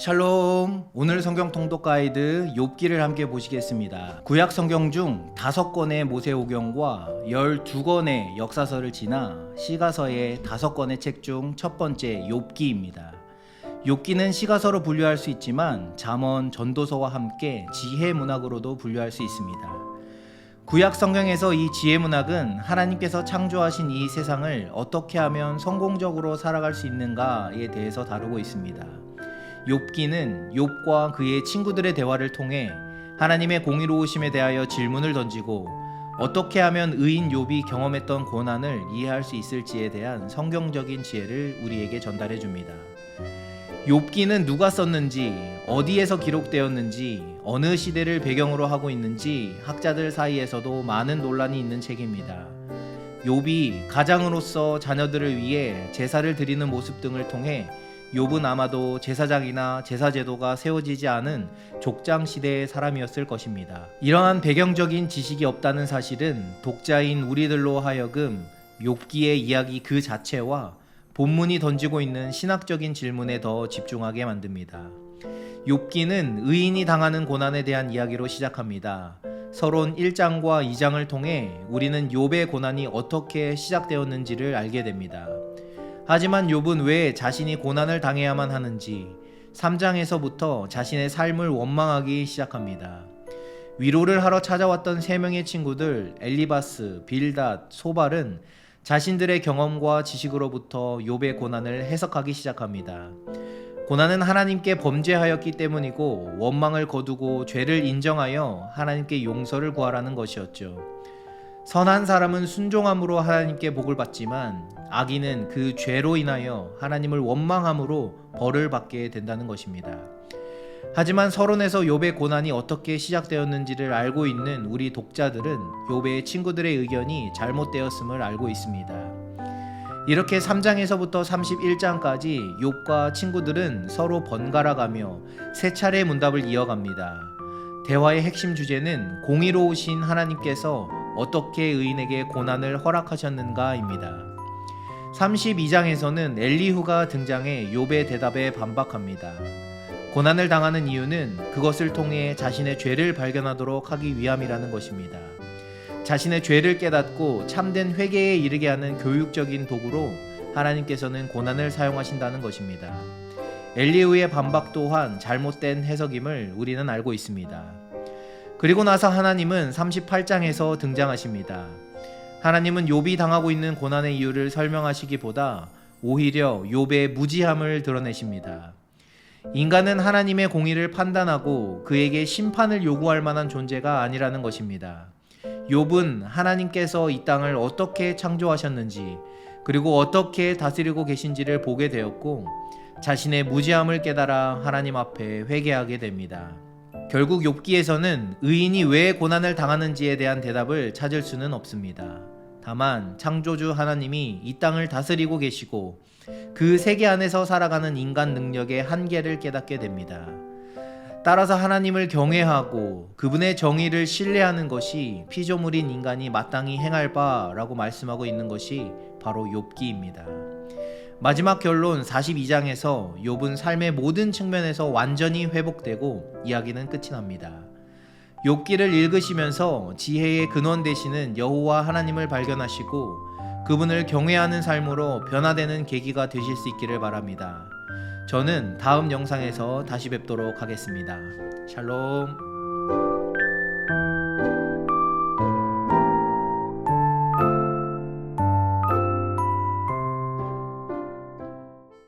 샬롬. 오늘 성경 통독 가이드 욥기를 함께 보시겠습니다. 구약 성경 중 5권의 모세오경과 12권의 역사서를 지나 시가서의 5권의 책 중 첫 번째 욥기입니다. 욥기는 시가서로 분류할 수 있지만 잠언, 전도서와 함께 지혜 문학으로도 분류할 수 있습니다. 구약 성경에서 이 지혜 문학은 하나님께서 창조하신 이 세상을 어떻게 하면 성공적으로 살아갈 수 있는가에 대해서 다루고 있습니다. 욥기는 욥과 그의 친구들의 대화를 통해 하나님의 공의로우심에 대하여 질문을 던지고 어떻게 하면 의인 욥이 경험했던 고난을 이해할 수 있을지에 대한 성경적인 지혜를 우리에게 전달해 줍니다. 욥기는 누가 썼는지, 어디에서 기록되었는지, 어느 시대를 배경으로 하고 있는지 학자들 사이에서도 많은 논란이 있는 책입니다. 욥이 가장으로서 자녀들을 위해 제사를 드리는 모습 등을 통해 욥은 아마도 제사장이나 제사제도가 세워지지 않은 족장 시대의 사람이었을 것입니다. 이러한 배경적인 지식이 없다는 사실은 독자인 우리들로 하여금 욥기의 이야기 그 자체와 본문이 던지고 있는 신학적인 질문에 더 집중하게 만듭니다. 욥기는 의인이 당하는 고난에 대한 이야기로 시작합니다. 서론 1장과 2장을 통해 우리는 욥의 고난이 어떻게 시작되었는지를 알게 됩니다. 하지만 욥은 왜 자신이 고난을 당해야만 하는지 3장에서부터 자신의 삶을 원망하기 시작합니다. 위로를 하러 찾아왔던 3명의 친구들 엘리바스, 빌닷, 소발은 자신들의 경험과 지식으로부터 욥의 고난을 해석하기 시작합니다. 고난은 하나님께 범죄하였기 때문이고 원망을 거두고 죄를 인정하여 하나님께 용서를 구하라는 것이었죠. 선한 사람은 순종함으로 하나님께 복을 받지만 악인은 그 죄로 인하여 하나님을 원망함으로 벌을 받게 된다는 것입니다. 하지만 서론에서 욥의 고난이 어떻게 시작되었는지를 알고 있는 우리 독자들은 욥의 친구들의 의견이 잘못되었음을 알고 있습니다. 이렇게 3장에서부터 31장까지 욥과 친구들은 서로 번갈아가며 3차례 문답을 이어갑니다. 대화의 핵심 주제는 공의로우신 하나님께서 어떻게 의인에게 고난을 허락하셨는가입니다. 32장에서는 엘리후가 등장해 욥의 대답에 반박합니다. 고난을 당하는 이유는 그것을 통해 자신의 죄를 발견하도록 하기 위함이라는 것입니다. 자신의 죄를 깨닫고 참된 회개에 이르게 하는 교육적인 도구로 하나님께서는 고난을 사용하신다는 것입니다. 엘리후의 반박 또한 잘못된 해석임을 우리는 알고 있습니다. 그리고 나서 하나님은 38장에서 등장하십니다. 하나님은 욥이 당하고 있는 고난의 이유를 설명하시기보다 오히려 욥의 무지함을 드러내십니다. 인간은 하나님의 공의를 판단하고 그에게 심판을 요구할 만한 존재가 아니라는 것입니다. 욥은 하나님께서 이 땅을 어떻게 창조하셨는지 그리고 어떻게 다스리고 계신지를 보게 되었고 자신의 무지함을 깨달아 하나님 앞에 회개하게 됩니다. 결국 욥기에서는 의인이 왜 고난을 당하는지에 대한 대답을 찾을 수는 없습니다. 다만 창조주 하나님이 이 땅을 다스리고 계시고 그 세계 안에서 살아가는 인간 능력의 한계를 깨닫게 됩니다. 따라서 하나님을 경외하고 그분의 정의를 신뢰하는 것이 피조물인 인간이 마땅히 행할 바라고 말씀하고 있는 것이 바로 욥기입니다. 마지막 결론 42장에서 욥은 삶의 모든 측면에서 완전히 회복되고 이야기는 끝이 납니다. 욥기를 읽으시면서 지혜의 근원 되시는 여호와 하나님을 발견하시고 그분을 경외하는 삶으로 변화되는 계기가 되실 수 있기를 바랍니다. 저는 다음 영상에서 다시 뵙도록 하겠습니다. 샬롬.